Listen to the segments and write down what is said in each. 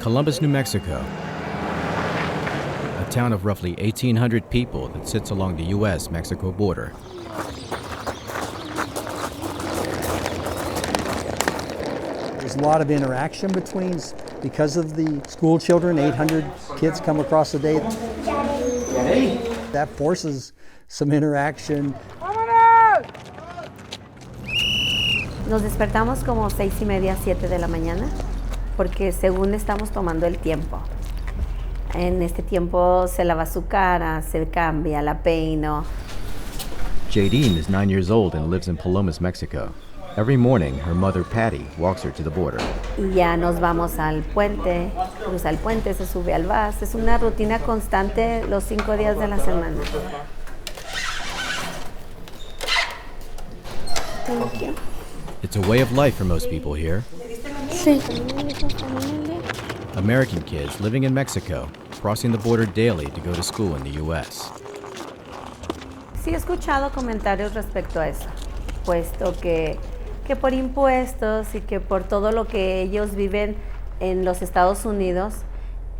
Columbus, New Mexico, a town of roughly 1,800 people that sits along the U.S. Mexico border. There's a lot of interaction because of the school children. 800 kids come across a day. That forces some interaction. Nos despertamos como 6:30, 7 de la mañana, porque según estamos tomando el tiempo. En este tiempo se lava su cara, se cambia, la peino. Jadine is 9 years old and lives in Palomas, Mexico. Every morning, her mother, Patty, walks her to the border. Y ya nos vamos al puente, cruza el puente, se sube al bus. Es una rutina constante los 5 días de la semana. Thank you. It's a way of life for most people here. Sí. American kids living in Mexico, crossing the border daily to go to school in the U.S. Sí he escuchado comentarios respecto a eso, puesto que por impuestos y que por todo lo que ellos viven en los Estados Unidos,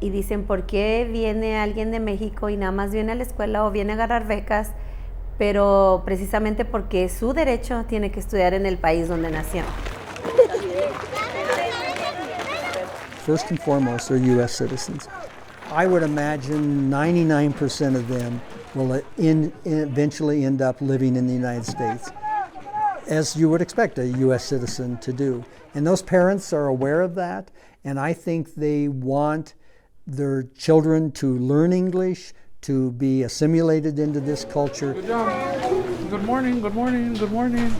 y dicen, ¿por qué viene alguien de México y nada más viene a la escuela o viene a agarrar becas? Pero precisamente porque es su derecho, tiene que estudiar en el país donde nació. First and foremost, they're U.S. citizens. I would imagine 99% of them will eventually end up living in the United States, as you would expect a U.S. citizen to do. And those parents are aware of that, and I think they want their children to learn English, to be assimilated into this culture. Good job. Good morning, good morning, good morning.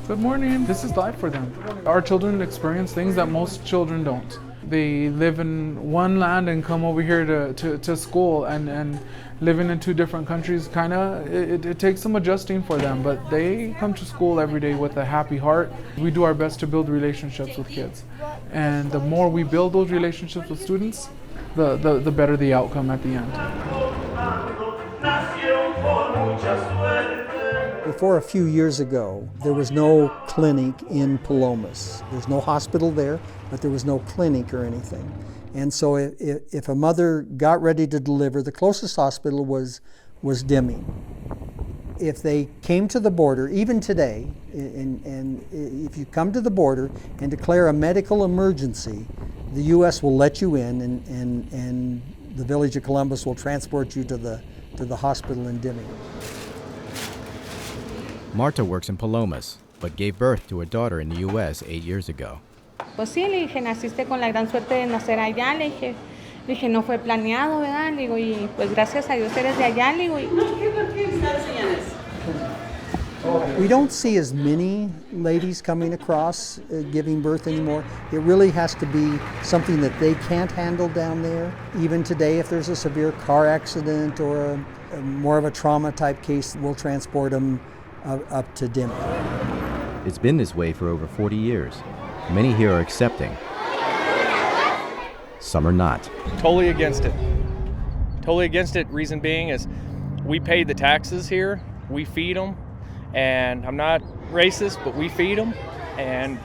Good morning. This is life for them. Our children experience things that most children don't. They live in one land and come over here to school, and living in two different countries, it takes some adjusting for them, but they come to school every day with a happy heart. We do our best to build relationships with kids. And the more we build those relationships with students, the better the outcome at the end. Before a few years ago, there was no clinic in Palomas. There's no hospital there, but there was no clinic or anything. And so if a mother got ready to deliver, the closest hospital was Deming. If they came to the border, even today, and if you come to the border and declare a medical emergency, the U.S. will let you in, and the village of Columbus will transport you to the hospital in Deming. Marta works in Palomas, but gave birth to a daughter in the U.S. 8 years ago. Pues sí, le dije, naciste con la gran suerte de nacer allá, le dije, no fue planeado, ¿verdad? Le digo, y pues gracias a Dios eres de allá, le digo. We don't see as many ladies coming across giving birth anymore. It really has to be something that they can't handle down there. Even today, if there's a severe car accident or a more of a trauma type case, we'll transport them up to Deming. It's been this way for over 40 years. Many here are accepting. Some are not. Totally against it. Totally against it. Reason being is we pay the taxes here. We feed them. And I'm not racist, but we feed them. And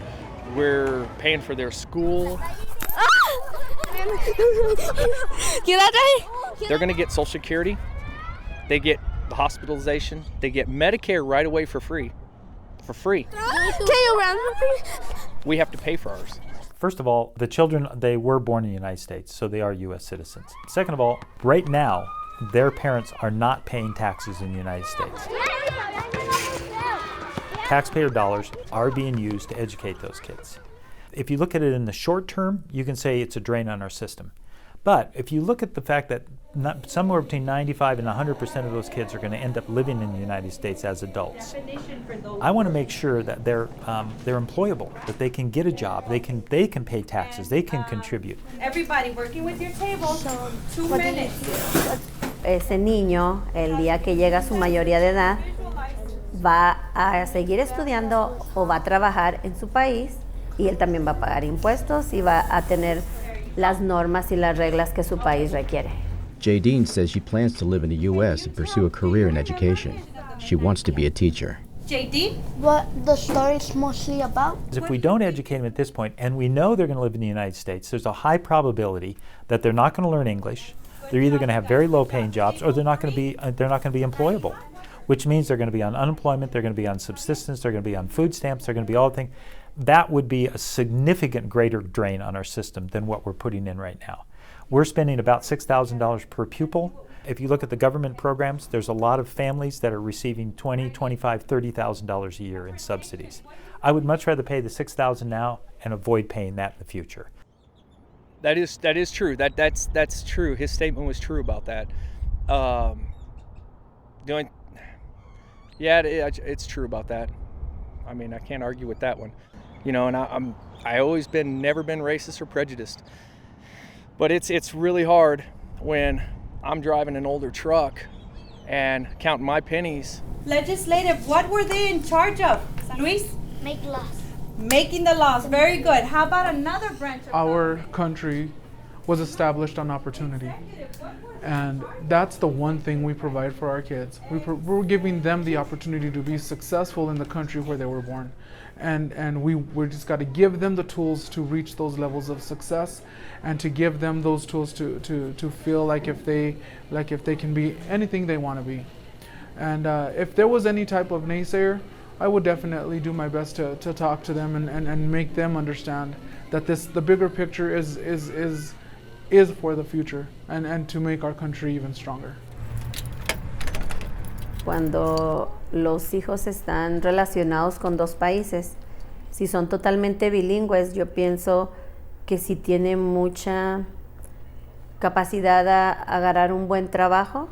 we're paying for their school. They're going to get Social Security. They get the hospitalization. They get Medicare right away for free. For free. We have to pay for ours. First of all, the children, they were born in the United States, so they are U.S. citizens. Second of all, right now, their parents are not paying taxes in the United States. Taxpayer dollars are being used to educate those kids. If you look at it in the short term, you can say it's a drain on our system. But if you look at the fact that somewhere between 95 and 100% of those kids are going to end up living in the United States as adults, I want to make sure that they're employable, that they can get a job, they can pay taxes, they can contribute. Everybody working with your table, 2 minutes. Ese niño, el día que llega a su mayoría de edad, va a seguir estudiando o va a trabajar en su país, y él también va a pagar impuestos y va a tener las normas y las reglas que su país requiere. Jadine says she plans to live in the U.S. and pursue a career in education. She wants to be a teacher. JD? What the story's mostly about? If we don't educate them at this point, and we know they're going to live in the United States, there's a high probability that they're not going to learn English. They're either going to have very low-paying jobs, or they're not going to be employable, which means they're going to be on unemployment, they're going to be on subsistence, they're going to be on food stamps, they're going to be all the things. That would be a significant greater drain on our system than what we're putting in right now. We're spending about $6,000 per pupil. If you look at the government programs, there's a lot of families that are receiving $20,000, $25,000, $30,000 a year in subsidies. I would much rather pay the $6,000 now and avoid paying that in the future. That is true. That's true. His statement was true about that. It's true about that. I mean, I can't argue with that one. You know, and I always never been racist or prejudiced. But it's really hard when I'm driving an older truck and counting my pennies. Legislative, what were they in charge of? Luis? Make laws. Making the laws. Very good. How about another branch of Our country was established on opportunity. And that's the one thing we provide for our kids. We're giving them the opportunity to be successful in the country where they were born. And we just got to give them the tools to reach those levels of success, and to give them those tools to feel like if they can be anything they want to be. And if there was any type of naysayer, I would definitely do my best to talk to them and make them understand that the bigger picture is for the future and to make our country even stronger. Cuando los hijos están relacionados con dos países, si son totalmente bilingües, yo pienso que si tienen mucha capacidad a agarrar un buen trabajo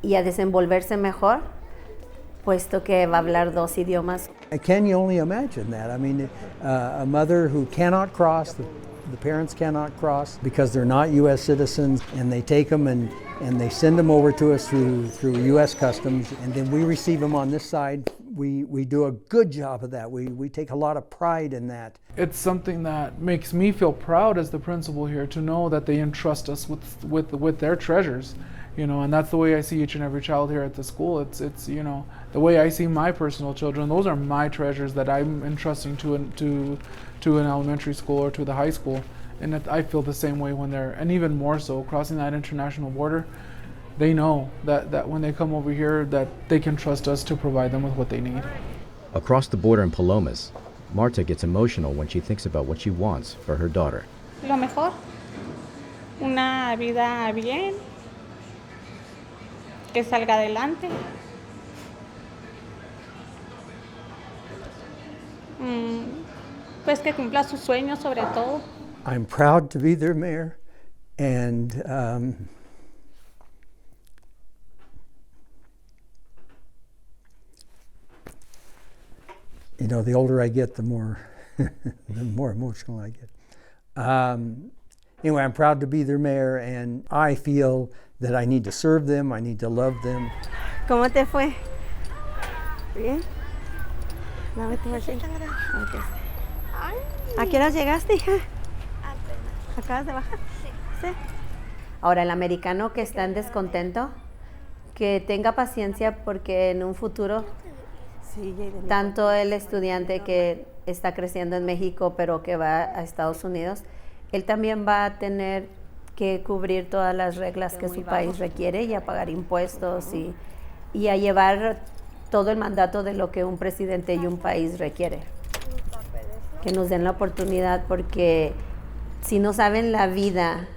y a desenvolverse mejor, puesto que va a hablar dos idiomas. Can you only imagine that? I mean, a mother who cannot cross, the parents cannot cross because they're not U.S. citizens, and they take them and they send them over to us through U.S. Customs, and then we receive them on this side. We do a good job of that. We take a lot of pride in that. It's something that makes me feel proud as the principal here to know that they entrust us with their treasures, you know, and that's the way I see each and every child here at the school. It's you know, the way I see my personal children. Those are my treasures that I'm entrusting to an elementary school or to the high school, and I feel the same way when they're, and even more so, crossing that international border. They know that when they come over here that they can trust us to provide them with what they need. Across the border in Palomas, Marta gets emotional when she thinks about what she wants for her daughter. Lo mejor, una vida bien, que salga adelante. Pues que cumpla sus sueños sobre todo. I'm proud to be their mayor, and you know, the older I get, the more emotional I get. Anyway, I'm proud to be their mayor, and I feel that I need to serve them, I need to love them. ¿Cómo te fue? Bien. Dame tu machine. Okay. ¿A qué hora llegaste, hija? ¿Acabas de bajar? Sí. Ahora, el americano que está en descontento, que tenga paciencia, porque en un futuro, tanto el estudiante que está creciendo en México pero que va a Estados Unidos, él también va a tener que cubrir todas las reglas que su país requiere y a pagar impuestos y a llevar todo el mandato de lo que un presidente y un país requiere. Que nos den la oportunidad, porque si no saben la vida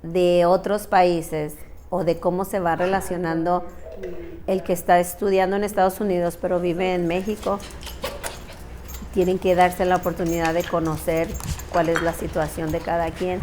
de otros países o de cómo se va relacionando el que está estudiando en Estados Unidos pero vive en México, tienen que darse la oportunidad de conocer cuál es la situación de cada quien.